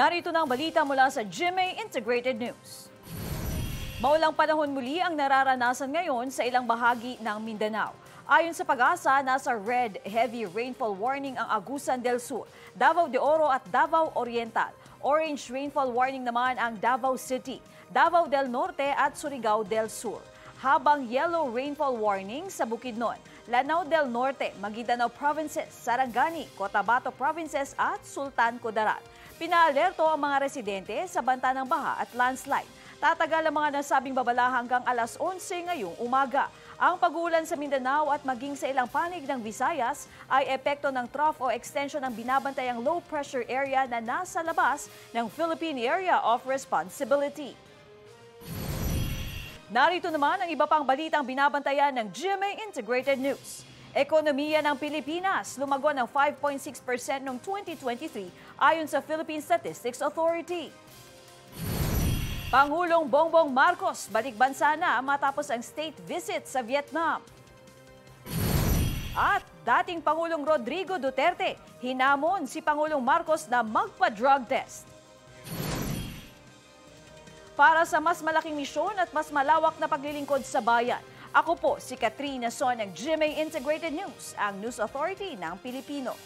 Narito na ang balita mula sa GMA Integrated News. Maulang panahon muli ang nararanasan ngayon sa ilang bahagi ng Mindanao. Ayon sa Pag-asa, nasa red heavy rainfall warning ang Agusan del Sur, Davao de Oro at Davao Oriental. Orange rainfall warning naman ang Davao City, Davao del Norte at Surigao del Sur. Habang yellow rainfall warning sa Bukidnon, Lanao del Norte, Maguindanao Provinces, Sarangani, Cotabato Provinces at Sultan Kudarat. Pinaalerto ang mga residente sa banta ng baha at landslide. Tatagal ang mga nasabing babala hanggang alas 11 ngayong umaga. Ang pag-uulan sa Mindanao at maging sa ilang panig ng Visayas ay epekto ng trough o extension ng binabantayang low pressure area na nasa labas ng Philippine Area of Responsibility. Narito naman ang iba pang balitang binabantayan ng GMA Integrated News. Ekonomiya ng Pilipinas lumago ng 5.6% noong 2023 ayon sa Philippine Statistics Authority. Pangulong Bongbong Marcos balik bansa na matapos ang state visit sa Vietnam. At dating Pangulong Rodrigo Duterte hinamon si Pangulong Marcos na magpa-drug test. Para sa mas malaking misyon at mas malawak na paglilingkod sa bayan, ako po si Katrina Son ng GMA Integrated News, ang News Authority ng Pilipino.